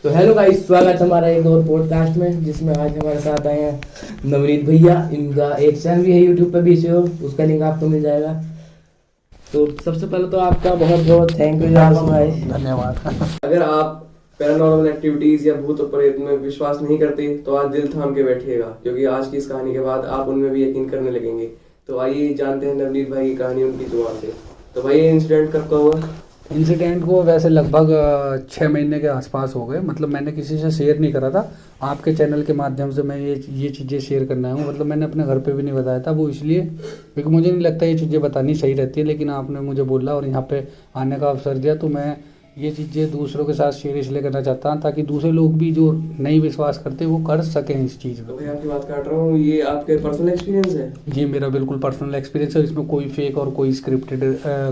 तो hello guys, स्वागत है हमारा एक और पॉडकास्ट में, जिसमें आज हमारे साथ आए हैं नवनीत भैया। इनका एक चैनल भी है यूट्यूब पर, बीच उसका लिंक आपको मिल जाएगा। तो सबसे पहले तो आपका बहुत बहुत थैंक यू यार भाई, धन्यवाद। अगर आप पैरानॉर्मल एक्टिविटीज या भूत और प्रेत में विश्वास नहीं करते तो आज दिल थाम के बैठिएगा, क्योंकि आज की इस कहानी के बाद आप उनमें भी यकीन करने लगेंगे। तो आइए जानते हैं नवनीत भाई की कहानी उनकी जुबान से। तो भाई ये इंसिडेंट कब का हुआ? इंसिडेंट को वैसे लगभग 6 महीने के आसपास हो गए। मतलब मैंने किसी से शेयर नहीं करा था। आपके चैनल के माध्यम से मैं ये चीज़ें शेयर करना हूँ। मतलब मैंने अपने घर पे भी नहीं बताया था, वो इसलिए क्योंकि मुझे नहीं लगता ये चीज़ें बतानी सही रहती है। लेकिन आपने मुझे बोला और यहाँ पे आने का अवसर दिया, तो मैं ये चीज़ें दूसरों के साथ शेयर इसलिए करना चाहता हूँ ताकि दूसरे लोग भी जो नहीं विश्वास करते वो कर सकें इस चीज़ तो में। भाई आपकी बात काट रहा हूँ, ये आपके पर्सनल एक्सपीरियंस है? ये मेरा बिल्कुल पर्सनल एक्सपीरियंस है। इसमें कोई फेक और कोई स्क्रिप्टेड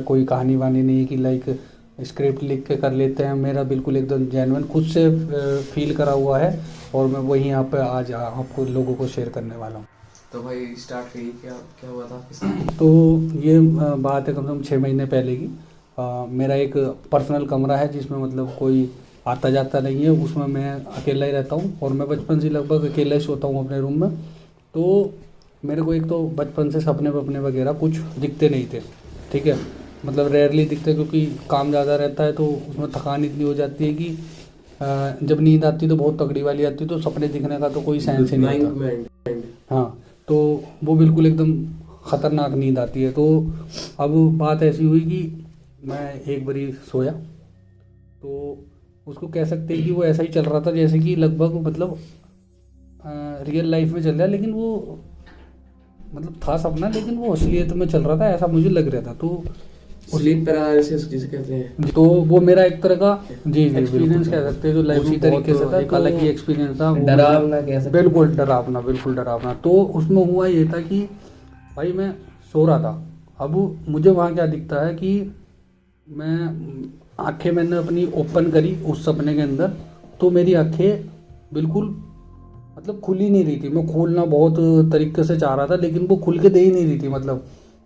कोई कहानी वानी नहीं है कि लाइक स्क्रिप्ट लिख के कर लेते हैं। मेरा बिल्कुल एकदम जेन्युइन खुद से फील करा हुआ है और मैं वही यहाँ पे आज आपको लोगों को शेयर करने वाला हूँ। तो भाई स्टार्ट करिए, क्या क्या हुआ था आपके साथ? तो ये बात है कम से कम 6 महीने पहले की। मेरा एक पर्सनल कमरा है जिसमें मतलब कोई आता जाता नहीं है। उसमें मैं अकेला ही रहता हूँ और मैं बचपन से लगभग अकेला ही सोता हूँ अपने रूम में। तो मेरे को एक तो बचपन से सपने वपने वगैरह कुछ दिखते नहीं थे, ठीक है। मतलब रेयरली दिखते, क्योंकि काम ज़्यादा रहता है तो उसमें थकान इतनी हो जाती है कि जब नींद आती तो बहुत तगड़ी वाली आती है, तो सपने दिखने का तो कोई सेंस ही नहीं होता। हाँ, तो वो बिल्कुल एकदम ख़तरनाक नींद आती है। तो अब बात ऐसी हुई कि मैं एक बारी सोया, तो उसको कह सकते हैं कि वो ऐसा ही चल रहा था जैसे कि लगभग मतलब रियल लाइफ में चल रहा है, लेकिन वो मतलब था सपना, लेकिन वो असलियत में चल रहा था, ऐसा मुझे लग रहा था। तो स्लीप पैरालिसिस जिसे कहते हैं। तो वो मेरा एक तरह का जी एक्सपीरियंस कह सकते हैं, जो लाइफ उसी तरीके से था। एक अलग ही एक्सपीरियंस था, डरावना कह सकते हैं। बिल्कुल डरावना, बिल्कुल डरावना। तो उसमें हुआ ये था कि भाई मैं सो रहा था। अब मुझे वहाँ क्या दिखता है कि मैं आंखें मैंने अपनी ओपन करी उस सपने के अंदर, तो मेरी आंखें बिल्कुल मतलब खुल ही नहीं रही थी। मैं खोलना बहुत तरीके से चाह रहा था, लेकिन वो खुल के दे ही नहीं रही थी मतलब।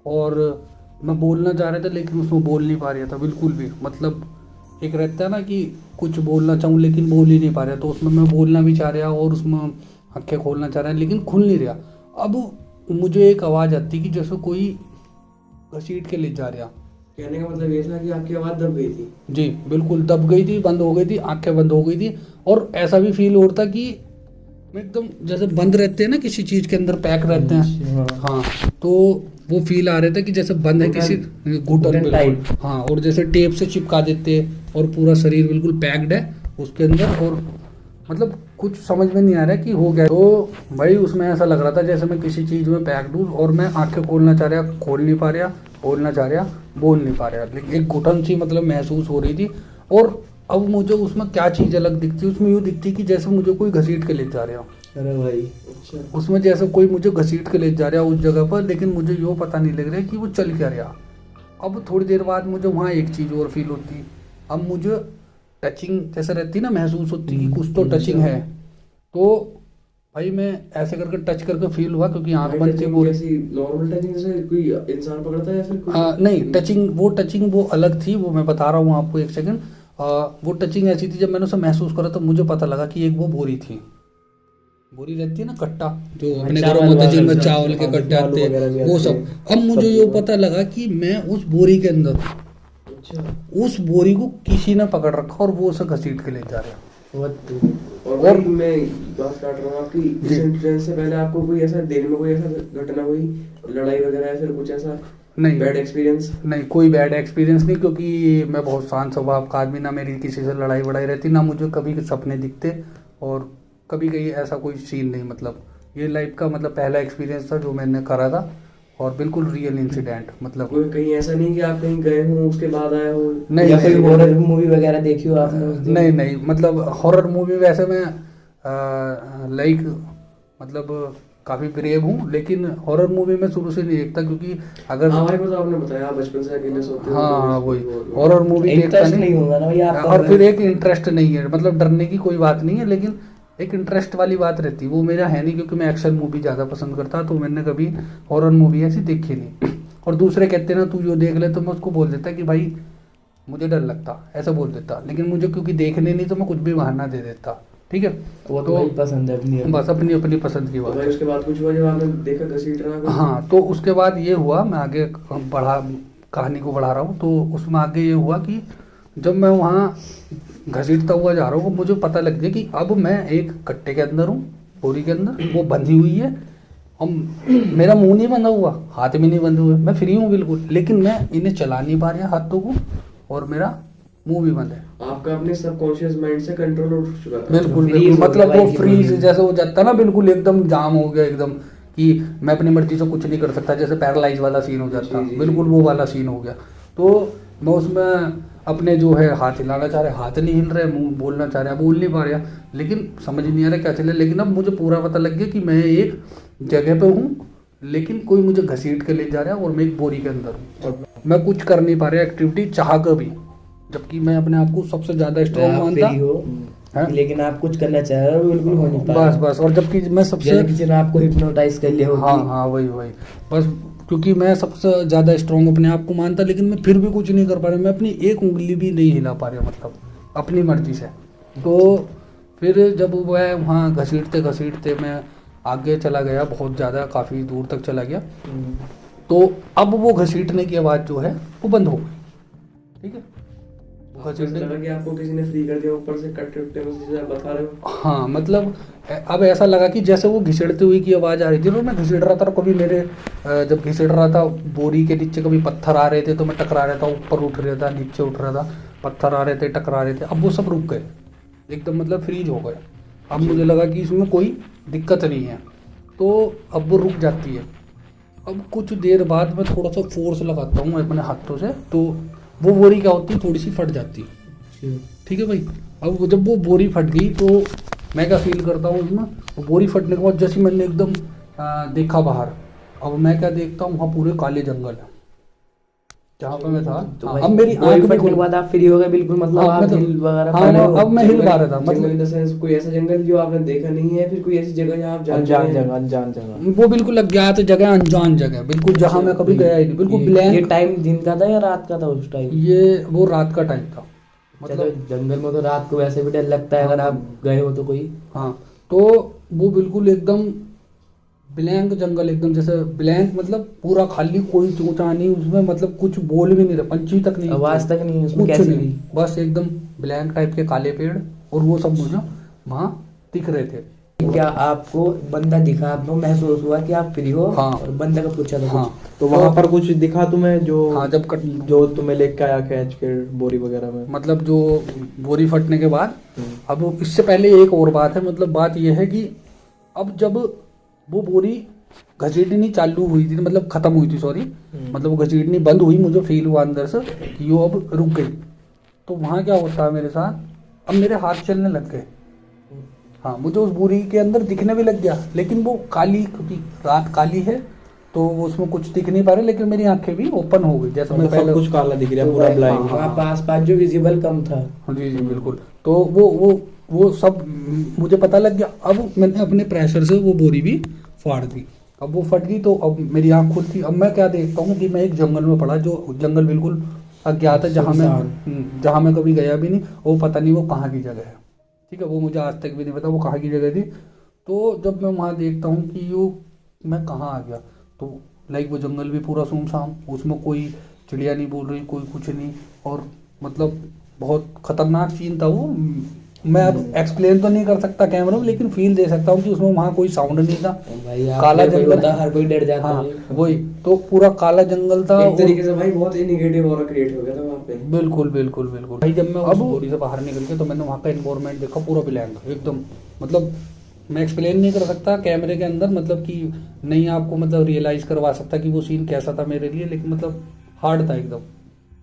और मैं बोलना चाह रहा था लेकिन उसमें बोल नहीं पा रहा था बिल्कुल भी। मतलब एक रहता है ना कि कुछ बोलना चाहूँ लेकिन बोल ही नहीं पा रहा, तो उसमें मैं बोलना भी चाह रहा और उसमें आंखें खोलना चाह रहा है लेकिन खुल नहीं रहा। अब मुझे एक आवाज़ आती कि जैसे कोई घसीट के ले जा रहा। कहने का मतलब ये था कि आपकी आवाज़ दब गई थी? जी बिल्कुल दब गई थी, बंद हो गई थी, आंखें बंद हो गई थी। और ऐसा भी फील हो रहा था कि मैं एकदम जैसे बंद रहते हैं ना, किसी चीज़ के अंदर पैक रहते हैं। हाँ, तो वो फील आ रहा था कि जैसे बंद है किसी घुटन बिल्कुल। हाँ, और जैसे टेप से चिपका देते और पूरा शरीर बिल्कुल पैक्ड है उसके अंदर, और मतलब कुछ समझ में नहीं आ रहा कि हो गया। तो भाई उसमें ऐसा लग रहा था जैसे मैं किसी चीज़ में पैक्ड हूँ और मैं आंखें खोलना चाह रहा, खोल नहीं पा रहा, बोलना चाह रहा, बोल नहीं पा रहा। लेकिन एक घुटन सी मतलब महसूस हो रही थी। और अब मुझे उसमें क्या चीज़ अलग दिखती, उसमें यूँ दिखती कि जैसे मुझे कोई घसीट के ले जा रहा हो। अरे भाई, अच्छा। उसमें जैसे कोई मुझे घसीट के ले जा रहा उस जगह पर, लेकिन मुझे यो पता नहीं लग रहा कि वो चल क्या रहा। अब थोड़ी देर बाद मुझे वहाँ एक चीज़ और फील होती। अब मुझे टचिंग जैसे रहती ना, महसूस होती कि कुछ तो टचिंग है। तो भाई मैं ऐसे करके टच करके फील हुआ, क्योंकि आँख बंद थी। वो नॉर्मल टचिंग जैसे कोई इंसान पकड़ता है या फिर कोई? नहीं, टचिंग वो अलग थी। वो मैं बता रहा हूँ आपको, एक सेकंड। वो टचिंग ऐसी थी, जब मैंने उसे महसूस करा तो मुझे पता लगा कि एक वो बोरी थी। बोरी रहती है ना, कट्टा जो अपने घरों में होता है, जिनमें चावल के कट्टे आते हैं, वो सब। अब मुझे ये पता लगा कि मैं उस बोरी के अंदर, अच्छा, उस बोरी को किसी ने पकड़ रखा और वो उसे घसीट के ले जा रहा। और भाई मैं बात काट रहा हूँ आपकी। इस इंसिडेंट से पहले आपको कोई ऐसा दिन में कोई ऐसा घटना हुई, लड़ाई वगैरह या फिर कुछ ऐसा? नहीं, बैड एक्सपीरियंस? नहीं, कोई बैड एक्सपीरियंस नहीं, क्योंकि मैं बहुत शांत स्वभाव का आदमी, ना मेरी किसी से लड़ाई वड़ाई रहती, ना मुझे कभी सपने दिखते, और कभी कहीं ऐसा कोई सीन नहीं। मतलब ये लाइफ का मतलब पहला एक्सपीरियंस था जो मैंने करा था, और बिल्कुल रियल इंसिडेंट। मतलब कोई कहीं ऐसा नहीं कि आप कहीं गए हो उसके बाद आए हो? नहीं, या कोई हॉरर मूवी वगैरह देखी हो आपने उस दिन? नहीं, मतलब हॉरर मूवी वैसे मैं लाइक मतलब काफ़ी ब्रेव हूँ, लेकिन हॉरर मूवी में शुरू से नहीं देखता, क्योंकि अगर हमारे को तो आपने बताया आप बचपन से अकेले सोते हो। हाँ, वही हॉरर मूवी देखता इंटरेस्ट नहीं होगा ना भाई आपका। और फिर एक इंटरेस्ट नहीं है, मतलब डरने की कोई बात नहीं है, लेकिन एक इंटरेस्ट वाली बात रहती है, वो मेरा है नहीं, क्योंकि मैं एक्शन मूवी ज़्यादा पसंद करता, तो मैंने कभी हॉरर मूवी ऐसी देखी नहीं। और दूसरे कहते ना तू जो देख ले, तो मैं उसको बोल देता कि भाई मुझे डर लगता, ऐसा बोल देता। लेकिन मुझे क्योंकि देखने नहीं तो मैं कुछ भी बहाना दे देता, ठीक है। वो तो वही पसंद है अपनी बस अपनी अपनी पसंद की तो बात भाई है। उसके बाद कुछ हुआ जब आपने देखा घसीट रहा कोई? हाँ, तो उसके बाद ये हुआ, मैं आगे बढ़ा, कहानी को बढ़ा रहा हूँ। तो उसमें आगे ये हुआ कि जब मैं वहाँ घसीटता हुआ जा रहा हूँ, मुझे पता लग गया कि अब मैं एक कट्टे के अंदर हूँ, बोरी के अंदर, वो बंधी हुई है। हम मेरा मुंह नहीं बंधा हुआ, हाथ भी नहीं बंधे हुए, मैं फ्री हूँ बिल्कुल, लेकिन मैं इन्हें चला नहीं पा रहा हाथों को, और मेरा मुंह भी बंद है। आपका अपने सबकॉन्शियस माइंड से कंट्रोल उठ चुका था। बिल्कुल freeze बिल्कुल, हो मतलब गया वो भाई की फ्रीज body। जैसे हो जाता है ना, बिल्कुल एकदम जाम हो गया एकदम, कि मैं अपनी मर्जी से कुछ नहीं कर सकता, जैसे पैरालाइज वाला सीन हो जाता, जी, जी, बिल्कुल जी। वो वाला सीन हो गया। तो मैं उसमें अपने जो है हाथ हिलाना चाह रहे, हाथ नहीं हिल रहे, मुंह बोलना चाह रहे, बोल नहीं पा रहा, लेकिन समझ नहीं आ रहा क्या चले। लेकिन अब मुझे पूरा पता लग गया कि मैं एक जगह पे हूँ, लेकिन कोई मुझे घसीट के ले जा रहा है और मैं एक बोरी के अंदर हूँ। मैं कुछ कर नहीं पा रहा एक्टिविटी चाह कर भी, जबकि मैं अपने आप को सबसे ज्यादा स्ट्रॉन्ग आप मानता। फ्री हो, हाँ? लेकिन आप कुछ करना चाह रहे हो, बिल्कुल हो नहीं पा बस रहा। बस, और जबकि मैं सबसे, जैसे किसी ने आपको हिप्नोटाइज कर लिया हाँ होगी। हाँ वही वही, बस क्योंकि मैं सबसे ज़्यादा स्ट्रॉन्ग अपने आप को मानता, लेकिन मैं फिर भी कुछ नहीं कर पा रहा, मैं अपनी एक उंगली भी नहीं हिला पा रहा, मतलब अपनी मर्जी से। तो फिर जब वह वहाँ घसीटते घसीटते मैं आगे चला गया, बहुत ज़्यादा काफ़ी दूर तक चला गया, तो अब वो घसीटने की आवाज़ जो है वो बंद हो गई, ठीक है। वो आपको ऐसा घसीटने, लगा कि आपको किसी ने फ्री कर दिया ऊपर से कट्टे उट्टे में, जैसे आप बता रहे हो? हाँ मतलब अब ऐसा लगा कि जैसे वो घिसड़ते हुए की आवाज़ आ रही थी, तो मैं घिसड़ रहा था, और कभी मेरे जब घिसड़ रहा था बोरी के नीचे कभी पत्थर आ रहे थे तो मैं टकरा रहा था, ऊपर उठ रहा था, नीचे उठ रहा था, पत्थर आ रहे थे, टकरा रहे थे। अब वो सब रुक गए एकदम, मतलब फ्रीज हो गए। अब मुझे लगा कि इसमें कोई दिक्कत नहीं है, तो अब वो रुक जाती है। अब कुछ देर बाद मैं थोड़ा सा फोर्स लगाता हूँ अपने हाथों से, तो वो बोरी क्या होती है, थोड़ी सी फट जाती है, ठीक है भाई। अब जब वो बोरी फट गई तो मैं क्या फील करता हूँ उसमें, वो बोरी फटने के बाद जैसे मैंने एकदम देखा बाहर, अब मैं क्या देखता हूँ, वहाँ पूरे काले जंगल है जहाँ पे मैं था। तो हाँ, भाई, अब मेरी बोरी आंख भी फटने खुल, के बाद आप फ्री हो गए बिल्कुल, मतलब हाँ, आप मतलब- हिल वगैरह हाँ, पा रहे हो। अब मैं हिल पा रहा था, जंगल मतलब इन द सेंस कोई ऐसा जंगल जो आपने देखा नहीं है, फिर कोई ऐसी जगह जहाँ आप जान अनजान चुके हैं? जगह, अनजान जगह। वो बिल्कुल अज्ञात जगह, अनजान जगह, बिल्कुल जहाँ मैं कभी गया ही नहीं, बिल्कुल ये ब्लैंक। टाइम दिन का था या रात का था उस टाइम? ये वो रात का टाइम था, चलो, मतलब जंगल में तो रात को वैसे भी डर लगता है अगर आप गए हो तो कोई। हाँ। तो वो बिल्कुल एकदम ब्लैंक जंगल, एकदम जैसे ब्लैंक, मतलब पूरा खाली, कोई चूचा नहीं उसमें, मतलब कुछ बोल भी नहीं रहा, पंछी तक नहीं, आवाज तक नहीं है उसमें, कुछ कैसे नहीं, भी? बस एकदम ब्लैंक टाइप के काले पेड़, और वो सब मुझे वहाँ दिख रहे थे। क्या आपको बंदा दिखा, आपको महसूस हुआ कि आप फ्री हो? हाँ। और बंदे का पूछा था हाँ, कुछ? तो वहां पर कुछ दिखा तुम्हें जो हाँ जब कट, जो तुम्हें लेके आया खींच के बोरी वगैरह में? मतलब जो बोरी फटने के बाद, अब इससे पहले एक और बात है, मतलब बात यह है कि अब जब वो बोरी घसीटनी चालू हुई थी, मतलब खत्म हुई थी, सॉरी, मतलब वो घसीटनी बंद हुई, मुझे फील हुआ अंदर से कि वो अब रुक गई। तो वहाँ क्या होता है मेरे साथ, अब मेरे हाथ चलने लग गए। हाँ, मुझे उस बोरी के अंदर दिखने भी लग गया, लेकिन वो काली, क्योंकि रात काली है तो वो उसमें कुछ दिख नहीं पा रहे, लेकिन मेरी आंखें भी ओपन हो गई, जैसे मैं मतलब सब पहले। कुछ काला दिख रहा है, तो पूरा भाई, ब्लाइंड। वहाँ पास पास जो विजिबल कम था। जी जी बिल्कुल। तो वो सब मुझे पता लग गया। अब मैंने अपने प्रेशर से वो बोरी भी फाड़ दी, अब वो फट गई, तो अब मेरी आंख खुलती। अब मैं क्या देखता हूँ कि मैं एक जंगल में पड़ा, जो जंगल बिल्कुल अज्ञात है, जहाँ मैं कभी गया भी नहीं, वो पता नहीं वो कहाँ की जगह है, ठीक है, वो मुझे आज तक भी नहीं पता वो कहाँ की जगह थी। तो जब मैं वहाँ देखता हूँ कि मैं कहाँ आ गया, तो लाइक वो जंगल भी पूरा सुनसान, उसमें कोई चिड़िया नहीं बोल रही, कोई कुछ नहीं, और मतलब बहुत खतरनाक सीन था वो। मैं अब एक्सप्लेन तो नहीं कर सकता कैमरा में, लेकिन फील दे सकता हूँ कि उसमें वहाँ कोई साउंड नहीं था, भाई काला कोई जंगल, होता, हर कोई डर जाता हाँ है। वही, तो पूरा काला जंगल था। एक तरीके से भाई बहुत ही निगेटिव ऑरा क्रिएट हो गया था वहाँ पे। बिल्कुल बिल्कुल बिल्कुल भाई, जब मैं उस बोरी से बाहर निकल के, तो मैंने वहाँ का एनवायरनमेंट देखा, पूरा ब्लैंक एकदम, मतलब मैं एक्सप्लेन नहीं कर सकता कैमरे के अंदर, मतलब कि नहीं आपको मतलब रियलाइज करवा सकता कि वो सीन कैसा था मेरे लिए, लेकिन मतलब हार्ड था एकदम,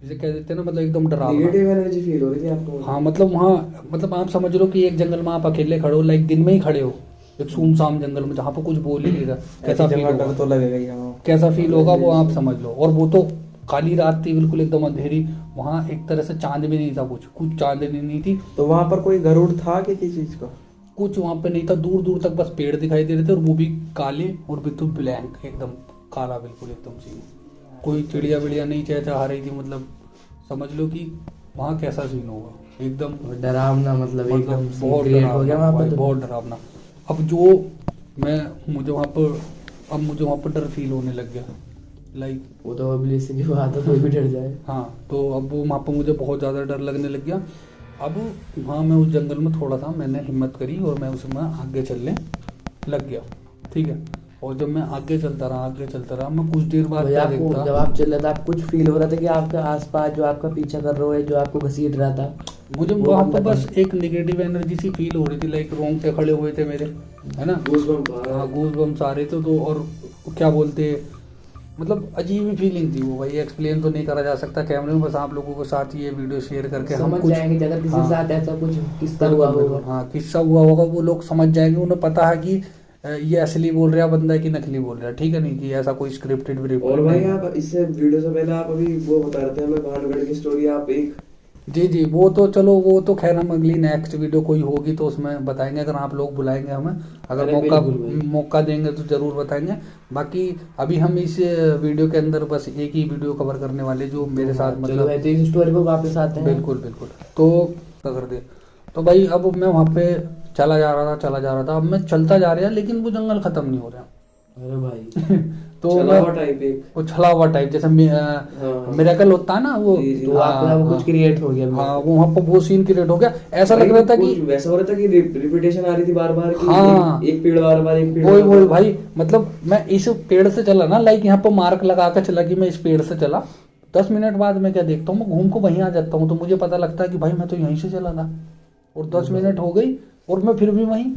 जिसे कह देते हैं ना, मतलब एकदम डरावना। नेगेटिव एनर्जी फील हो रही थी आपको? हाँ, मतलब वहाँ, मतलब आप समझ लो कि एक जंगल में आप अकेले खड़े हो, लाइक दिन में ही खड़े हो एक सुनसान जंगल में जहाँ पे कुछ बोल ही नहीं रहा, कैसा फील डर होगा, तो लगेगा ही। हाँ, कैसा फील होगा वो आप समझ लो। और वो तो काली रात थी, बिल्कुल एकदम अंधेरी, वहाँ एक तरह से चांद भी नहीं था, कुछ चांदनी नहीं थी। तो वहां पर कोई गरुड़ था कि किसी चीज का? कुछ वहाँ पे नहीं था, दूर दूर तक बस पेड़ दिखाई दे रहे थे, और वो भी काले और बिल्कुल ब्लैंक, एकदम काला बिल्कुल एकदम सी, कोई चिड़िया विड़िया नहीं चहचहा रही थी, मतलब समझ लो कि वहाँ कैसा सीन होगा, एकदम डरावना, मतलब एकदम बहुत क्रिएट हो गया वहाँ डरावना पे भाई, तो। बहुत डरावना। अब जो मुझे वहाँ पर डर फील होने लग गया, लाइक वो तो ऑब्वियस की बात है, कोई भी डर जाए। हाँ, तो अब वो वहाँ पर मुझे बहुत ज़्यादा डर लगने लग गया। अब वहाँ मैं उस जंगल में थोड़ा सा मैंने हिम्मत करी और मैं उसमें आगे चलने लग गया, ठीक है। और जब मैं आगे चलता रहा, मैं कुछ देर बाद भाई क्या आपको देखता, जब आप चल रहे थे, आप कुछ फील हो रहा था कि आपके आसपास जो आपका पीछा कर रहा है, जो आपको घसीट रहा था? मुझे वो वहाँ बंदा पर बस एक नेगेटिव एनर्जी सी फील हो रही थी, लाइक रोंगटे खड़े हुए थे मेरे, है ना। Goosebumps आ रहे हैं। हाँ, गूज़बम्प्स आ रहे थे। तो और क्या बोलते, मतलब अजीब ही फीलिंग थी वो भाई, एक्सप्लेन तो नहीं करा जा सकता कैमरे में, बस आप लोगों के साथ ये वीडियो शेयर करके हम समझ कुछ जाएंगे अगर किसी के हाँ, साथ ऐसा कुछ किस्सा बिल्कुल, हुआ बिल्कुल, होगा। हाँ, किस्सा हुआ होगा, वो लोग समझ जाएंगे, उन्हें पता है कि ये असली बोल रहा बंदा है कि नकली बोल रहा है, ठीक है, नहीं कि ऐसा कोई स्क्रिप्टेड और भाई आप इससे वीडियो से पहले आप अभी वो बता रहे थे हमें भानुगढ़ की स्टोरी, आप एक जी, वो तो चलो, वो तो खैर हम अगली नेक्स्ट वीडियो कोई होगी तो उसमें बताएंगे, अगर आप लोग बुलाएंगे हमें, अगर अरे बिल्कुल भाई। मौका देंगे तो जरूर बताएंगे। बाकी अभी हम इस वीडियो के अंदर बस एक ही वीडियो कवर करने वाले जो मेरे साथ चलो मतलब भाई, तो इस स्टोरी पे वापस आते हैं। बिल्कुल, तो क्या कर दे। तो भाई अब मैं वहाँ पे चला जा रहा था, अब मैं चलता जा रहा, लेकिन वो जंगल खत्म नहीं हो रहा। अरे भाई तो चला हुआ टाइप एक, वो छला हुआ टाइप, जैसे मिरेकल होता है ना वो, जी, जी। तो आपका वो कुछ क्रिएट हो गया। हाँ, वो वहाँ पर वो सीन क्रिएट हो गया, ऐसा लग रहा था कि कुछ वैसा हो रहा था कि रिपीटेशन आ रही थी बार बार कि हाँ, एक पेड़ बार बार, एक पेड़ वही बार-बार। भाई, मतलब मैं इस पेड़ से चला ना, लाइक यहाँ पर मार्क लगा कर चला कि मैं इस पेड़ से चला, 10 मिनट बाद मैं क्या देखता हूँ, मैं घूम को वहीं आ जाता हूँ, तो मुझे पता लगता है कि भाई मैं तो यहीं से चला था, और 10 मिनट हो गई और मैं फिर भी वहीं।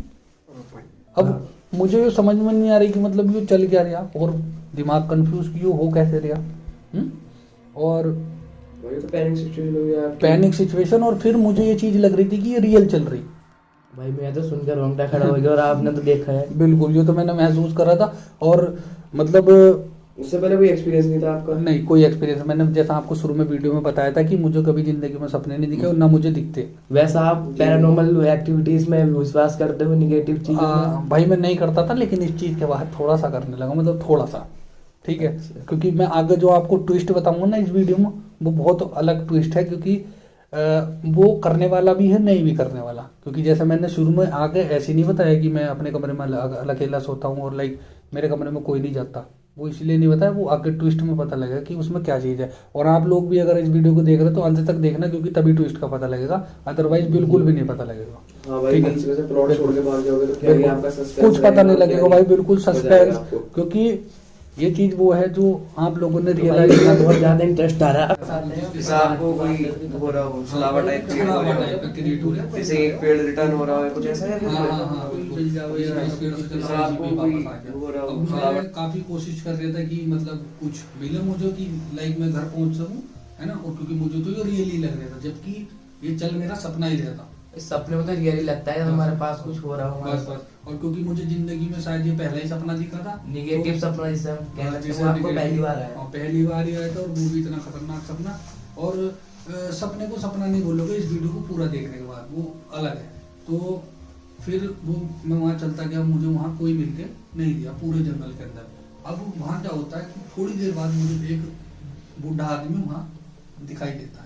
अब मुझे ये समझ में नहीं आ रही कि मतलब ये चल क्या रहा, और दिमाग कंफ्यूज कि ये हो कैसे रहा। और वही तो पैनिक सिचुएशन हो गया आपकी। पैनिक सिचुएशन, और फिर मुझे ये चीज लग रही थी कि ये रियल चल रही। भाई मैं तो सुनकर रोंगटा खड़ा हो गया, और आपने तो देखा है। बिल्कुल, ये तो मैंने महसूस करा था, और मतलब उससे पहले कोई एक्सपीरियंस नहीं था आपका? नहीं, कोई एक्सपीरियंस, मैंने जैसा आपको शुरू में वीडियो में बताया था कि मुझे कभी जिंदगी में सपने नहीं दिखे और ना मुझे दिखते। वैसा आप पैरानॉर्मल एक्टिविटीज में विश्वास करते हो, निगेटिव चीजों में? भाई मैं नहीं करता था, लेकिन इस चीज के बाद थोड़ा सा करने लगा, मतलब थोड़ा सा, ठीक है। क्योंकि मैं आगे जो आपको ट्विस्ट बताऊंगा ना इस वीडियो में, वो बहुत अलग ट्विस्ट है, क्योंकि वो करने वाला भी है, नहीं भी करने वाला। क्योंकि जैसे मैंने शुरू में आगे ऐसे नहीं बताया कि मैं अपने कमरे में अकेला सोता हूँ और लाइक मेरे कमरे में कोई नहीं जाता, वो इसलिए नहीं बताया, वो आगे ट्विस्ट में पता लगेगा कि उसमें क्या चीज़ है। और आप लोग भी अगर इस वीडियो को देख रहे हो तो अंत तक देखना, क्योंकि तभी ट्विस्ट का पता लगेगा, अदरवाइज बिल्कुल भी नहीं पता लगेगा। हाँ भाई, ठीक है। बीच में से प्लॉट छोड़ के भाग जाओगे तो क्या ही आपका सस्पेंस कुछ पता नहीं लगेगा भाई, बिल्कुल हो जाएगा सस्पेंस, आपको। क्योंकि ये चीज वो है जो आप लोगों ने तो भाई रियलाइज मेरा बहुत ज्यादा इंटरेस्ट आ रहा है। जैसे आपको कोई हो रहा हो, छलावा टाइप क्रिएट हो रहा है, जैसे एक पेड़ रिटर्न हो रहा है, कुछ ऐसा है क्या? जैसे आपको कोई हो रहा हो, छलावा। काफी कोशिश कर रहा था कि मतलब कुछ मिले मुझे कि लाइक मैं घर पहुंच सकूं, है ना, और क्योंकि मुझे तो ये रियली लग रहा था, जबकि ये चल मेरा सपना ही रहता। इस सपने में तो रियली लगता है हमारे पास कुछ हो रहा हो हमारे बस पास। बस, और क्योंकि मुझे जिंदगी में शायद ये पहला ही सपना दिखा था, निगेटिव तो- सपना जिसे हम कह सकते जैसे हैं, आपको negative- पहली बार आया। हाँ, पहली बार ही आया था, और वो भी इतना खतरनाक सपना। और सपने को सपना नहीं बोलोगे, इस वीडियो को पूरा देखने के बाद वो अलग है। तो फिर वो मैं वहाँ चलता गया, मुझे वहाँ कोई मिलके नहीं दिया पूरे जंगल के अंदर। अब वहाँ क्या होता है कि थोड़ी देर बाद मुझे एक बूढ़ा आदमी वहाँ दिखाई देता है।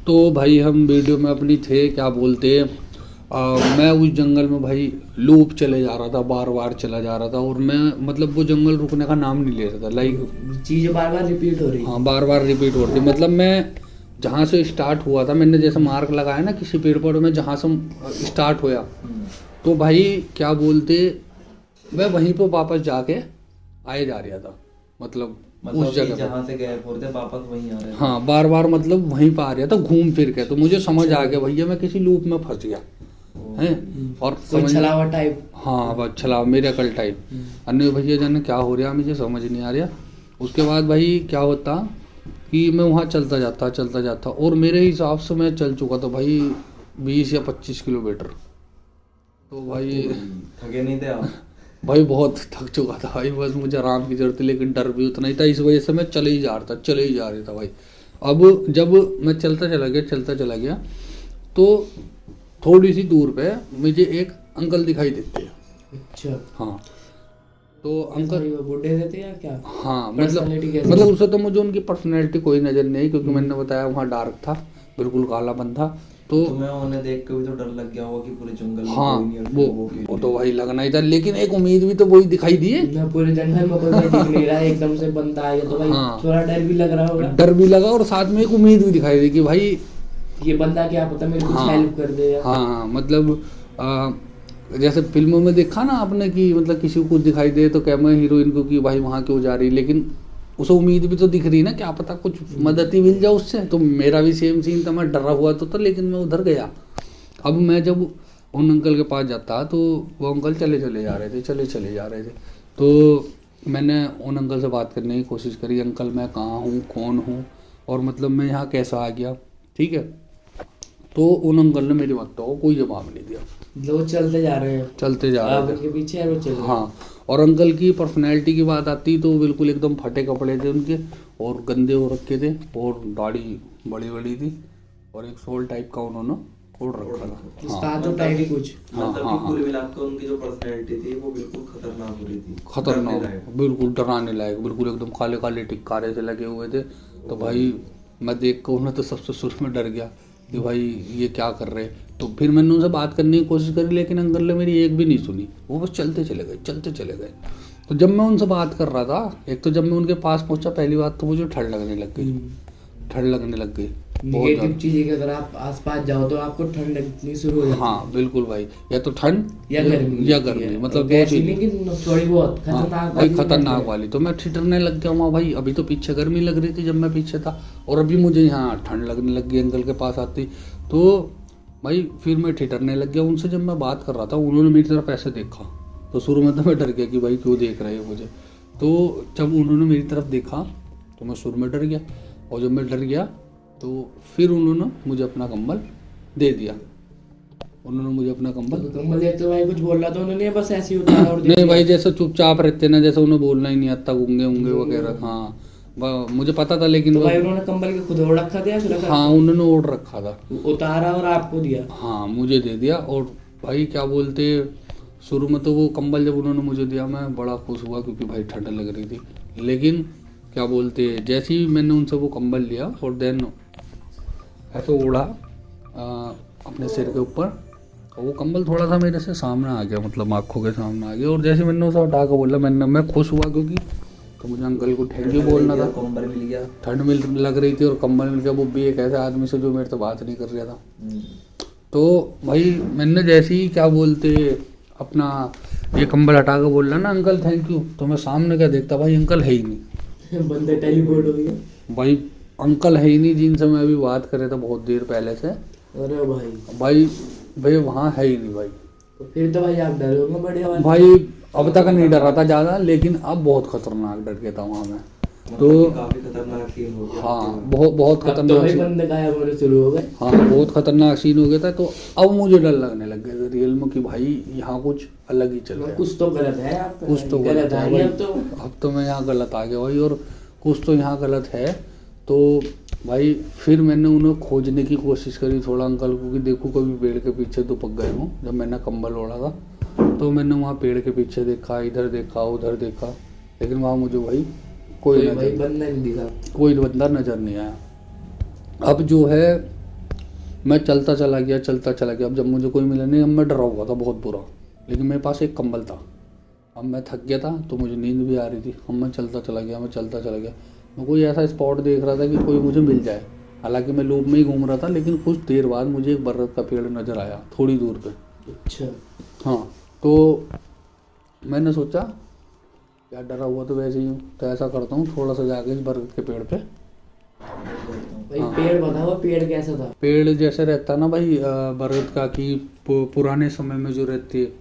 तो भाई हम वीडियो में अपनी थे, क्या बोलते, मैं उस जंगल में भाई लूप चले जा रहा था, बार बार चला जा रहा था, और मैं मतलब वो जंगल रुकने का नाम नहीं ले रहा था, लाइक चीजें बार बार रिपीट हो रही। हाँ, बार बार रिपीट हो रही। मतलब मैं जहाँ से स्टार्ट हुआ था, मैंने जैसे मार्क लगाया ना किसी पेड़ पर, में जहाँ से स्टार्ट होया, तो भाई क्या बोलते, मैं वहीं पर वापस जाके आए जा रहा था, मतलब उस जगह जहाँ से गए थे वापस वहीं आ रहे थे। हाँ, बार बार मतलब वहीं पर आ रहा था घूम फिर के। तो मुझे समझ आ गया भैया मैं किसी लूप में फंस गया है, और कोई छलावा टाइप। हाँ, बस छलावा, मेरेकल टाइप। अन्य भैया जाने क्या हो रहा, मुझे समझ नहीं आ रहा। उसके बाद भाई क्या होता कि मैं वहाँ चलता जाता, और मेरे हिसाब से मैं चल चुका था भाई 20 या 25 किलोमीटर। तो भाई थके नहीं थे आप? भाई बहुत थक चुका था भाई, बस मुझे आराम की जरूरत थी, लेकिन डर भी उतना ही था, इस वजह से मैं चले ही जा रहा था भाई। अब जब मैं चलता चला गया तो थोड़ी सी दूर पे मुझे एक अंकल दिखाई देते हैं। अच्छा, हाँ, तो अंकल वो बूढ़े थे या क्या? हाँ, Personality कैसी? मतलब उससे तो मुझे उनकी पर्सनैलिटी कोई नज़र नहीं आई, क्योंकि मैंने बताया वहाँ डार्क था, बिल्कुल कालापन था। तो तुम्हें उन्हें देख के भी तो डर लग गया होगा कि पूरे जंगल में हाँ, कोई नहीं है, और वो तो वही लगना ही था, लेकिन एक उम्मीद भी तो वही दिखाई दी है। मैं पूरे जंगल में कोई भी दिख नहीं रहा है, एकदम से बंदा आ गया तो भाई हाँ। थोड़ा डर भी लग रहा होगा। डर भी लगा और साथ में एक उम्मीद भी दिखाई दी कि भाई ये बंदा क्या पता मेरे कुछ हाँ। हेल्प कर दे या हाँ, मतलब जैसे फिल्मों में देखा ना आपने कि मतलब किसी को कुछ दिखाई दे तो क्या मैं हीरोइन को कि भाई वहाँ क्यों जा रही, लेकिन उसे उम्मीद भी तो दिख रही ना, क्या पता कुछ मदद ही मिल जाए उससे। तो मेरा भी सेम सीन था, मैं डरा हुआ तो था, लेकिन मैं उधर गया। अब मैं जब उन अंकल के पास जाता तो वो अंकल चले जा रहे थे। तो मैंने उन अंकल से बात करने की कोशिश करी, अंकल मैं कहाँ हूँ, कौन हूँ, और मतलब मैं यहाँ कैसा आ गया, ठीक है। तो उन अंकल ने मेरी बातों को कोई जवाब नहीं दिया, लोग चलते जा रहे हैं, चलते जा आप रहे थे। उनके पीछे है वो चल रहे हैं। हाँ, और अंकल की पर्सनैलिटी की बात आती तो बिल्कुल एकदम फटे कपड़े थे उनके, और गंदे हो रखे थे, और दाढ़ी बड़ी बड़ी थी, और एक सोल टाइप का उन्होंने ओढ़ रखा था। उसका तो टाइप ही कुछ हाँ, मतलब हाँ, कि कुल मिलाकर उनकी जो पर्सनैलिटी थी वो बिल्कुल खतरनाक हो रही थी, डरने खतरनाक, लायक। बिल्कुल डराने लायक, बिल्कुल एकदम काले काले टिक्कारे से लगे हुए थे। तो भाई मैं देख कर उन्हें तो सबसे शुरू में डर गया कि भाई ये क्या कर रहे। तो फिर मैंने उनसे बात करने की कोशिश करी, लेकिन अंकल ने मेरी एक भी नहीं सुनी, वो बस चलते चले गए। तो जब मैं उनसे बात कर रहा था, एक तो जब मैं उनके पास पहुंचा, पहली बात तो मुझे ठंड लगने लग गई बहुत नेगेटिव ज़्यादा। चीज है कि अगर आप आसपास जाओ तो आपको ठंड लगनी शुरू हो जाती है। हाँ बिल्कुल भाई, या तो ठंड या गर्मी मतलब दो ऐसी चीज। नहीं कि थोड़ी बहुत हाँ, खतरनाक भाई वाली खतरनाक नहीं वाली। तो मैं ठिठुरने लग गया वहाँ भाई, अभी तो पीछे गर्मी लग रही थी जब मैं पीछे था, और अभी मुझे यहाँ ठंड लगने लग गई अंकल के पास आती। तो भाई फिर मैं ठिठुरने लग गया उनसे। जब मैं बात कर रहा था उन्होंने मेरी तरफ ऐसे देखा, तो शुरू में तो मैं डर गया कि भाई क्यों देख रहे हैं मुझे। तो जब उन्होंने मेरी तरफ देखा तो मैं शुरू में डर गया, और जब मैं डर गया तो फिर उन्होंने मुझे अपना कंबल दे दिया। उन्होंने मुझे अपना कंबल तो कंबल देते तो भाई कुछ बोल रहा था उन्होंने, बस ऐसे ही उतारा और दे नहीं दिया। भाई, जैसे चुपचाप रहते ना, जैसे उन्हें बोलना ही नहीं आता, गूंगे उंगे वगैरह। हाँ, मुझे पता था, लेकिन तो वो भाई उन्होंने कंबल के खुद ओढ़ रखा था या फिर रखा हाँ उन्होंने ओढ़ रखा था। उतारा और आपको दिया? हाँ मुझे दे दिया। और भाई क्या बोलते, शुरू में तो वो कंबल जब उन्होंने मुझे दिया मैं बड़ा खुश हुआ, क्योंकि भाई ठंड लग रही थी। लेकिन क्या बोलते, जैसे ही मैंने उनसे वो कंबल लिया और देन ऐसे ओढ़ा अपने सिर के ऊपर, और वो कंबल थोड़ा सा मेरे से सामने आ गया, मतलब आँखों के सामने आ गया। और जैसे मैंने उसे उठा के बोला, मैं खुश हुआ, क्योंकि तो मुझे अंकल को थैंक यू बोलना था। कंबल मिल गया। ठंड मिल लग रही थी और कंबल मिल गया, वो भी एक ऐसे आदमी से जो मेरे से बात नहीं कर रहा था। तो भाई मैंने जैसे ही क्या बोलते अपना ये कंबल हटा के बोल रहा ना अंकल थैंक यू, तो मैं सामने क्या देखता, भाई अंकल है ही नहीं। बंदे टेलीपोर्ट हो गए। भाई अंकल है ही नहीं जिनसे मैं अभी बात कर रहा था बहुत देर पहले से। अरे भाई वहाँ है ही नहीं भाई। तो फिर तो भाई आप डरे होंगे बढ़िया वाले। भाई अब तक नहीं डर रहा था ज़्यादा, लेकिन अब बहुत खतरनाक डर गया था वहाँ में। तो काफी खतरनाक सीन हो गया। हाँ बहुत अब तो खतरनाक भाई सीन। बंदे गायब होने शुरू हो गए। हाँ बहुत खतरनाक सीन हो गया था। तो अब मुझे डर लगने लग गया था रियल में कि भाई यहाँ कुछ अलग ही चल रहा है, कुछ तो गलत है आप कुछ तो गलत है है भाई। अब तो मैं यहाँ गलत आ गया भाई, और कुछ तो यहाँ गलत है। तो भाई फिर मैंने उन्हें खोजने की कोशिश करी थोड़ा अंकल को, कि देखो कभी पेड़ के पीछे तो पक गए हूँ। जब मैंने कंबल ओढ़ा था तो मैंने वहाँ पेड़ के पीछे देखा, इधर देखा उधर देखा, लेकिन वहाँ मुझे भाई कोई भाई बंदा नहीं दिखा। कोई बंदा नज़र नहीं आया। अब जो है मैं चलता चला गया। अब जब मुझे कोई मिला नहीं, अब मैं डरा हुआ था बहुत बुरा, लेकिन मेरे पास एक कंबल था। अब मैं थक गया था तो मुझे नींद भी आ रही थी। अब मैं चलता चला गया। मैं कोई ऐसा स्पॉट देख रहा था कि कोई मुझे मिल जाए। हालांकि मैं लूप में ही घूम रहा था, लेकिन कुछ देर बाद मुझे एक बरगद का पेड़ नज़र आया थोड़ी दूर पे। अच्छा हाँ, तो मैंने सोचा यार डरा हुआ तो वैसे ही हूँ, तो ऐसा करता हूँ थोड़ा सा जाके इस बरगद के पेड़ पे। भाई पेड़ बताओ, पेड़ कैसा था? पेड़ जैसे रहता ना भाई बरगद का, कि पुराने समय में जो रहती है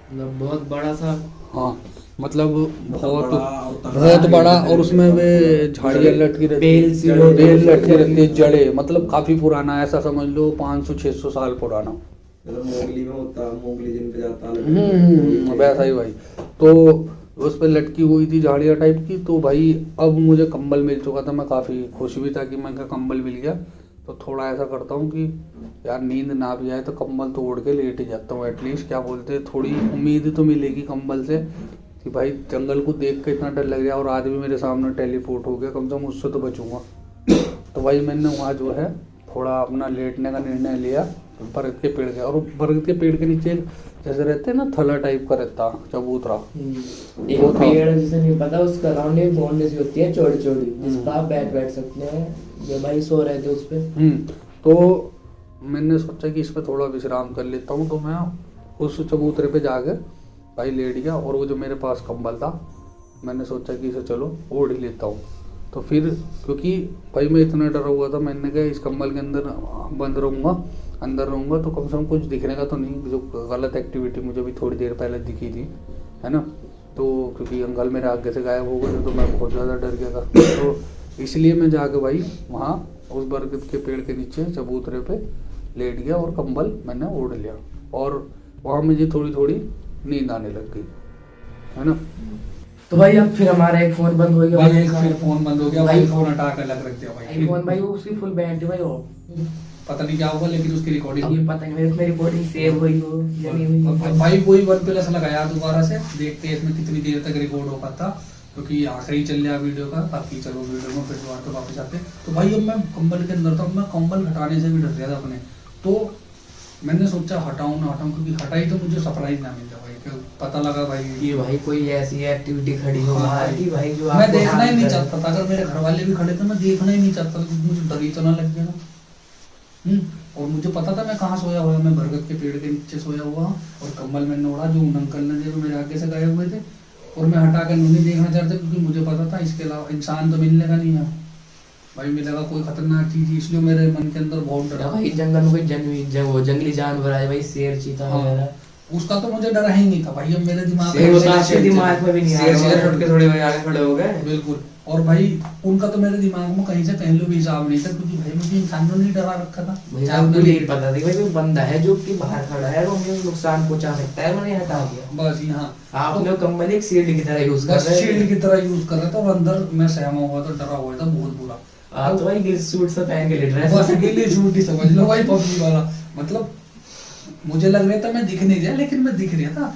मतलब बहुत बड़ा सा। हाँ मतलब बहुत बड़ा, और उसमें वे झाड़ियाँ लटकी रहती बेल बेल लटकी रहती है, जड़े, मतलब काफ़ी पुराना, ऐसा समझ लो 500-600 साल पुराना। मतलब मोगली में होता, मोगली जिन पे जाता अलग वैसा ही भाई। तो उस पर लटकी हुई थी झाड़ियाँ टाइप की। तो भाई अब मुझे कंबल मिल चुका था, मैं काफ़ी खुश भी था कि मैं कंबल मिल गया। तो थोड़ा ऐसा करता हूँ कि यार नींद ना भी आए तो कंबल तो ओढ़ के लेट ही जाता हूँ एटलीस्ट। क्या बोलते हैं, थोड़ी उम्मीद तो मिलेगी कंबल से कि भाई जंगल को देख के इतना डर लग गया और आज भी मेरे सामने टेलीपोर्ट हो गया, कम से कम उससे तो बचूंगा। तो भाई मैंने वहाँ जो है थोड़ा अपना लेटने का निर्णय लिया बरगद के पेड़ के। और बरगद के पेड़ के नीचे जैसे रहते हैं ना थला टाइप का रहता चबूतरा, एक वो था। पेड़ जिसे नहीं पता उसका राउंड एक बाउंड्री सी होती है चौड़ी चौड़ी, जिस पर आप बैठ सकते हैं। ये भाई सो रहे थे उस पे। तो मैंने सोचा कि इस पे थोड़ा विश्राम कर लेता हूँ। तो मैं उस चबूतरे पे जाकर भाई लेट गया और वो जो मेरे पास कंबल था मैंने सोचा कि इसे चलो ओढ़ ही लेता हूँ। तो फिर क्योंकि भाई मैं इतना डरा हुआ था, मैंने कहा इस कंबल के अंदर बंद रहूँगा, अंदर रहूँगा तो कम से कम कुछ दिखने का तो नहीं। जो गलत एक्टिविटी मुझे भी थोड़ी देर पहले दिखी थी, है ना। तो क्योंकि अंकल मेरे आगे से गायब हो गए तो मैं बहुत ज़्यादा डर गया था। तो इसलिए मैं जाके भाई वहाँ उस बरगद के पेड़ के नीचे चबूतरे पे लेट गया और कंबल मैंने ओढ़ लिया। और वहाँ मुझे थोड़ी थोड़ी नींद आने लग गई, है ना। तो भाई अब फिर हमारा एक फोन बंद हो गया भाई एक फिर फोन बंद हो गया भाई, फोन हटा कर लग रख दिया भाई। आईफोन भाई वो उसकी फुल बैटरी भाई हो, पता नहीं क्या होगा लेकिन उसकी रिकॉर्डिंग ये पता नहीं मेरी रिकॉर्डिंग सेव हुई हो या नहीं हुई। भाई वही OnePlus लगाया दोबारा से, देखते हैं इसमें कितनी देर तक रिकॉर्ड हो पाता, क्योंकि आखिरी चल रहा वीडियो का। बाकी चलो वीडियो में फिर दोबारा तो वापस आते। तो भाई अब मैं कंबल के अंदर था, मैं कंबल हटाने से भी डर रहा था अपने। तो मैंने सोचा हटाऊं ना हटाऊं, क्योंकि हटाई तो मुझे सरप्राइज ना मिल जाए भाई। कि पता लगा भाई ये भाई कोई ऐसी एक्टिविटी खड़ी हो बाहर की भाई जो मैं आपको देखना ही हार्म नहीं करे। चाहता था। अगर मेरे घर वाले भी खड़े थे मैं देखना ही नहीं चाहता था, क्योंकि मुझे डर ही तो ना लग गया ना। और मुझे पता था मैं कहाँ सोया हुआ, मैं बरगद के पेड़ के नीचे सोया हुआ। और कंबल मैंने ओढ़ा जो अंकल ने दिया, मेरे आगे से गायब हुए थे। और मैं हटा कर नहीं देखना चाहता, क्योंकि मुझे पता था इसके अलावा इंसान तो मिलने का नहीं है भाई। मिलेगा कोई खतरनाक चीज, इसलिए मेरे मन के अंदर बहुत डर। भाई जंगल में कोई जंगली जानवर है भाई, शेर चीता वगैरह, उसका तो मुझे डर ही नहीं था भाई। अब मेरे दिमाग शेर वो तो आपके दिमाग में भी नहीं शेर आया। छुट के थोड़े भाई आगे खड़े हो गए। बिल्कुल। और भाई उनका तो मेरे दिमाग में कहीं से पहलू भी हिसाब नहीं था, क्योंकि भाई मुझे इंसानों ने डरा रखा था। भाई आपको यही पता था भाई कोई बंदा है जो कि बाहर खड़ा है, वो हमें नुकसान पहुंचा सकता है, मैंने हटा दिया। बस यहाँ आपने कंबल एक शील्ड की तरह यूज कर बस रहे शील्ड हैं। की तरह यूज कर रहा था। और अंदर मैं सहमा हुआ था, डरा हुआ था बहुत बुरा। आप तो भाई गिल सूट से पहन के लेट रहे बस हैं। गिल्ली झूठी समझ लो भाई, पबजी वाला। मतलब मुझे लग रहा था मैं दिख नहीं रहा, लेकिन मैं दिख रहा था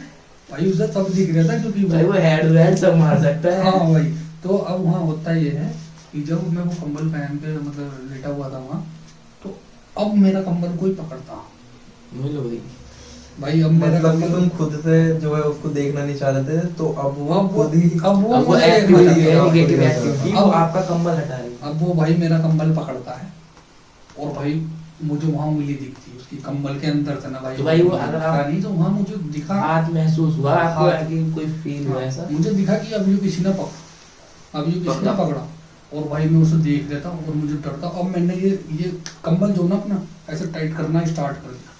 भाई, उसे सब दिख रहा था, क्योंकि भाई वो हेड सब मार सकता है। हाँ भाई। तो अब वहाँ होता ये है कि जब मैं वो कंबल पहन के मतलब लेटा हुआ था वहाँ, तो अब मेरा कंबल कोई पकड़ता बोलो भाई भाई। अब मेरा मतलब कि कंबल तुम खुद से जो है उसको देखना नहीं चाह रहे थे, तो अब वो खुद ही अब वो अब वो मुझे एक्टिविटी देखना है, था। नेगेटिव एक्टिविटी, वो अब- आपका कंबल हटा रही है। अब वो भाई मेरा कंबल पकड़ता है और भाई मुझे वहाँ उंगली दिखती है उसकी, कंबल के अंदर था ना भाई। तो भाई वो अगर आप- नहीं तो वहाँ मुझे दिखा, हाथ महसूस हुआ आपको हाथ- कि कोई फील हुआ ऐसा? मुझे दिखा कि अब ये किसी ने पकड़ा। और भाई मैं उसे देख लेता और मुझे डर था। अब मैंने ये कंबल जो ना अपना ऐसे टाइट करना स्टार्ट कर दिया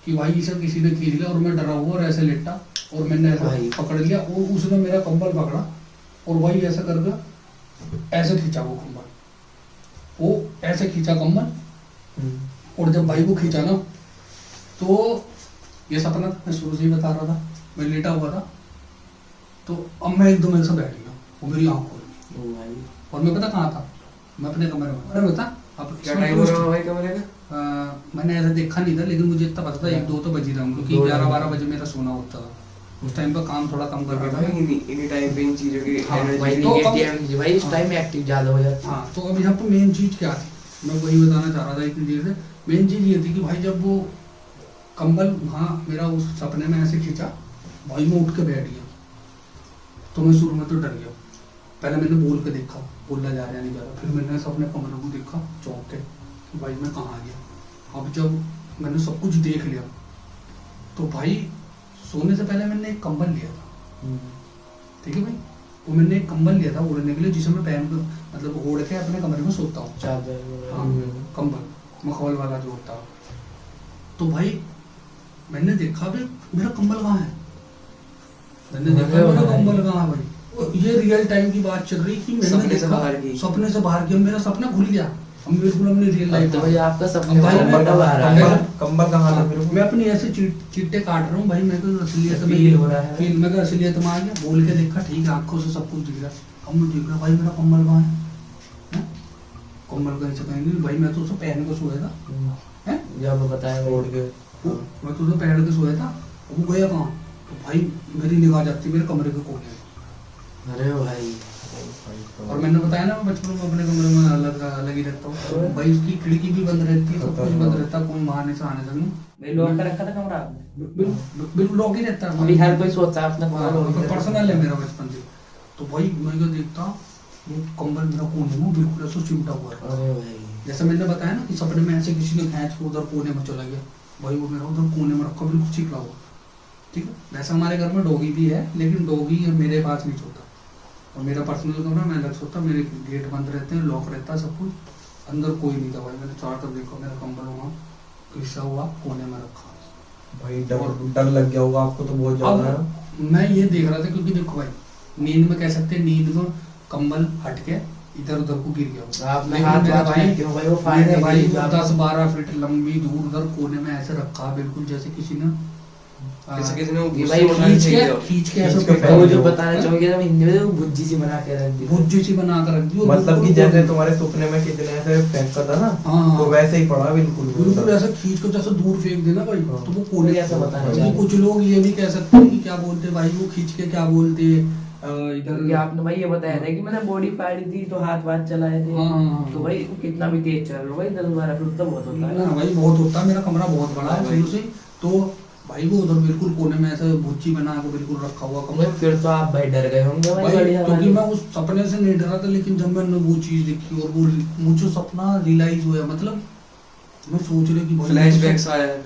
कि भाई इसे किसी ने खींच लिया। और मैं डरा हुआ और ऐसे लेटा और मैंने ऐसा भाई। पकड़ लिया और उसने मेरा कंबल पकड़ा और भाई ऐसा करके ऐसे खींचा वो कंबल, वो ऐसे खींचा कंबल। और जब भाई को खींचा ना, तो ये सपना मैं शुरू से ही बता रहा था, मैं लेटा हुआ था। तो अब मैं एकदम ऐसा बैठ गया, वो मेरी आँख खोल गई। ओ भाई और मैं पता कहाँ था, मैं अपने कमरे में। अरे बता अब क्या टाइम हो रहा है भाई कमरे का? मैंने ऐसा देखा नहीं था, लेकिन मुझे इतना पता था 1-2 तो बज ही रहा हूँ, क्योंकि 11-12 बजे मेरा सोना होता था। उस टाइम पर काम थोड़ा कम करके था। भाई इन्हीं टाइम पे इन चीजों की हाँ, एनर्जी भाई तो अब- नेगेटिव भाई इस टाइम में एक्टिव ज्यादा हो जाती है। हाँ, तो अब यहाँ पर मेन चीज क्या थी, मैं वही बताना चाह रहा था इतनी देर से। मेन चीज ये थी कि भाई जब वो कंबल हाँ मेरा उस सपने में ऐसे खींचा, भाई मैं उठ के बैठ गया। तो मैं शुरू में तो डर गया, पहले मैंने बोल के देखा, बोला जा रहा नहीं जा रहा। फिर मैंने ऐसा अपने कमरे को देखा चौंक के कि भाई मैं कहाँ आ गया। अब जब मैंने सब कुछ देख लिया, तो भाई सोने से पहले मैंने एक कंबल लिया था, ठीक है भाई। वो मैंने एक कंबल लिया था ओढ़ने के लिए, जिसे मैं पहन कर मतलब ओढ़ के अपने कमरे में सोता हूँ। चादर हाँ, कंबल मखौल वाला जो होता है। तो भाई मैंने देखा भाई मेरा कंबल कहाँ है, मैंने देखा मेरा कंबल कहाँ है भाई। ये रियल टाइम की बात चल रही कि मैंने सपने से देखा, बाहर की। सपने से बाहर की। अब मेरा सपना खुल गया हम बिल्कुल अपनी रियल लाइफ तो भाई आपका सपने अब भाई वाला मैं- बड़ा बाहर आ रहा है। कंबल कहाँ था फिर? मैं अपनी ऐसे चिट्टे काट रहा हूँ भाई, मेरे को असलियत में Feel हो रहा है। फील मेरे को असलियत में आ गया। बोल के देखा, ठीक है आंखों से सब कुछ दिख रहा है, हम लोग देख रहे भाई मेरा कम्बल कहाँ है? हैं? कम्बल कैसे पहन भाई, मैं तो उसे पहन के सोया था हैं? जब बताया छोड़ के मैं तो उसे पहन के सोया था, वो गया कहाँ? तो भाई मेरी निगाह जाती मेरे कमरे के कोने में। अरे भाई और मैंने बताया ना मैं बचपन में अपने कमरे में अलग ही रहता हूँ, तो भाई उसकी खिड़की भी बंद रहती है, सब कुछ बंद रहता है, कोई बाहर से आने से नहीं। भाई लॉक कर रखा था कमरा आपने? बिल्कुल लॉक ही रहता है। अभी हर कोई सोचता है अपना कमरा lock ही रखना। पर्सनल है मेरा बचपन से। तो भाई मैं क्या देखता, वो कंबल मेरा कोने में बिल्कुल ऐसा चिमटा हुआ है। अरे भाई जैसे मैंने बताया ना कि सपने में ऐसे किसी ने खींच के उधर कोने में चला गया, भाई वो मेरा उधर कोने में रखा बिल्कुल चिपका हुआ। ठीक है, वैसे हमारे घर में डॉगी भी है, लेकिन डॉगी मेरे पास नहीं सोता, और मेरा पर्सनल कमरा मैं अलग सोता, मेरे गेट बंद रहते हैं, लॉक रहता है सब कुछ, अंदर कोई नहीं था भाई। मैंने चार तरफ देखा, मेरा कंबल वहाँ किस्सा हुआ कोने में रखा। भाई डर लग गया होगा आपको तो बहुत ज्यादा। अब मैं ये देख रहा था क्योंकि देखो भाई, नींद में कह सकते हैं, नींद में कंबल हट के इधर उधर को गिर गया होगा। आपने लेकिन हाथ मेरा वाथ भाई फेंक क्यों भाई? वो फायर है भाई कि आप- 10-12 फीट लंबी दूर उधर कोने में ऐसे रखा, बिल्कुल जैसे किसी ने जैसे किसी ने वो कि गुस्से भाई में खींच फेंक के दिया हो। खींच के ऐसे खींच के फेंका वो हुआ। जो बताना चाहोगे ना हिंदी में, वो भुज्जी सी बना के रख दी। भुज्जी सी बना कर रख दी और मतलब कि बिल्कुल जैसे कोने- तुम्हारे सपने में किसी ने ऐसे फेंका था ना, हाँ। तो वैसे ही पड़ा बिल्कुल। बिल्कुल ऐसा खींच को जैसे दूर फेंक देना भाई, हाँ। तो वो कोने कोई ऐसा बताना क्योंकि चाहिए। कुछ लोग ये भी कह सकते हैं कि क्या बोलते हैं भाई, वो खींच के क्या बोलते हैं क्योंकि इधर। आपने भाई ये बताया था कि मैंने बॉडी फाड़ी थी तो हाथ वाथ चलाए थे। हाँ, हाँ, हाँ। तो भाई कितना भी तेज चल रहा हो भाई, 10-12 फुट तो बहुत होता है ना भाई बहुत होता है, मेरा कमरा बहुत बड़ा है शुरू से। तो भाई वो उधर बिल्कुल कोने में ऐसे भुच्ची बना के बिल्कुल रखा हुआ कमरा। भाई फिर तो आप भाई डर गए होंगे भाई भाई बढ़िया क्योंकि वाली। मैं उस सपने से नहीं डरा था, लेकिन जब मैंने वो चीज देखी और वो मुझे सपना रियलाइज हुआ, मतलब मैं सोच रही कि भाई फ्लैशबैक्स आया है।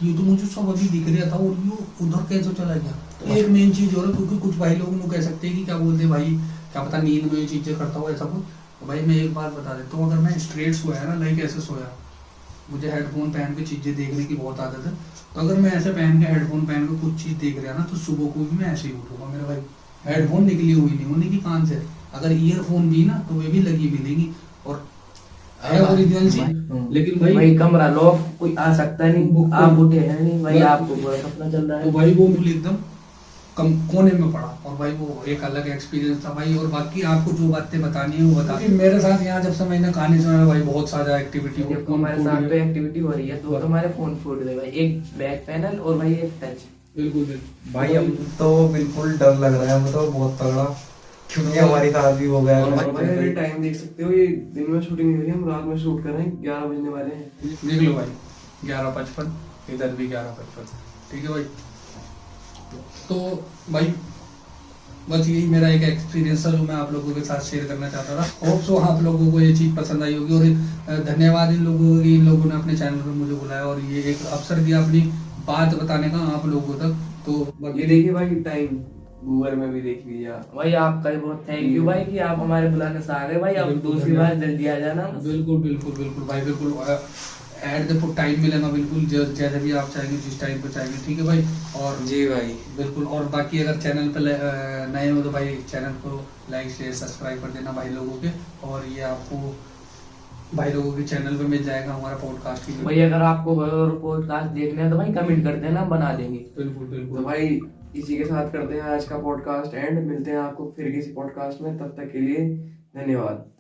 ये तो मुझे सब अभी दिख रहा था, और ये उधर कैसे चला गया। तो एक मेन चीज और है, क्योंकि कुछ भाई लोग कह सकते हैं कि क्या बोलते हैं भाई, क्या पता नींद में ये चीजें करता हो ऐसा कुछ। तो भाई मैं एक बात बता देता हूँ, अगर मैं स्ट्रेट सोया ना, लाइक ऐसे सोया, मुझे हेडफोन पहन के चीजें देखने की बहुत आदत है, तो अगर मैं ऐसे पहन के हेडफोन पहन के कुछ चीज देख रहा ना, तो सुबह को भी मैं ऐसे ही उठूंगा। मेरे भाई हेडफोन निकली हुई नहीं होने की कान से, अगर ईयरफोन भी ना तो वे भी लगी मिलेगी, और है ओरिजिनल सी। लेकिन भाई भाई कमरा लॉक कोई आ सकता नहीं, वो- आप उठे हैं नहीं भाई, बस- आपको पूरा सपना चल रहा तो है। भाई वो बिल्कुल एकदम कम कोने में पड़ा, और भाई वो एक अलग एक्सपीरियंस था भाई। और बाकी आपको जो बातें बतानी है वो बता, क्योंकि मेरे साथ यहाँ जब से मैंने कहानी सुना भाई, बहुत सारा एक्टिविटी देखो हमारे साथ तो एक्टिविटी हो रही है, तो हमारे फोन फूट गए भाई, एक बैक पैनल और भाई एक टच। बिल्कुल बिल्कुल भाई हम तो बिल्कुल डर लग रहा है, मतलब बहुत तगड़ा, क्योंकि हमारी साथ भी हो गया और है। भाई अभी टाइम देख सकते हो, ये दिन में शूटिंग नहीं हो रही, हम रात में शूट कर रहे हैं, 11 बजने वाले हैं। देख लो भाई 11:55, इधर भी 11:55, ठीक है भाई। तो भाई बस यही मेरा एक एक्सपीरियंस था जो मैं आप लोगों के साथ शेयर करना चाहता था। होप सो आप लोगों को ये चीज़ पसंद आई होगी, और धन्यवाद इन लोगों को, इन लोगों ने अपने चैनल पर मुझे बुलाया और ये एक अवसर दिया अपनी बात बताने का आप लोगों तक। तो ये देखिए भाई टाइम गूगल में भी देख लीजिए आप। भाई आपका भी बहुत थैंक यू भाई कि आप हमारे बुलाने से आ गए भाई, अब बिल्कुल दूसरी बार जल्दी आ जाना। बिल्कुल बिल्कुल बिल्कुल भाई, बिल्कुल एट द टाइम मिलेगा, बिल्कुल जैसे भी आप चाहेंगे, जिस टाइम पे चाहेंगे, ठीक है भाई। और जी भाई बिल्कुल, और बाकी अगर चैनल पे नए हो तो भाई चैनल को लाइक शेयर सब्सक्राइब कर देना भाई लोगों के, और ये आपको भाई लोगों के चैनल पे मिल जाएगा हमारा पॉडकास्ट की। भाई अगर आपको पॉडकास्ट देखना है तो भाई कमेंट कर देना, बना देंगे। बिल्कुल तो बिल्कुल भाई इसी के साथ करते हैं आज का पॉडकास्ट एंड, मिलते हैं आपको फिर किसी पॉडकास्ट में, तब तक के लिए धन्यवाद।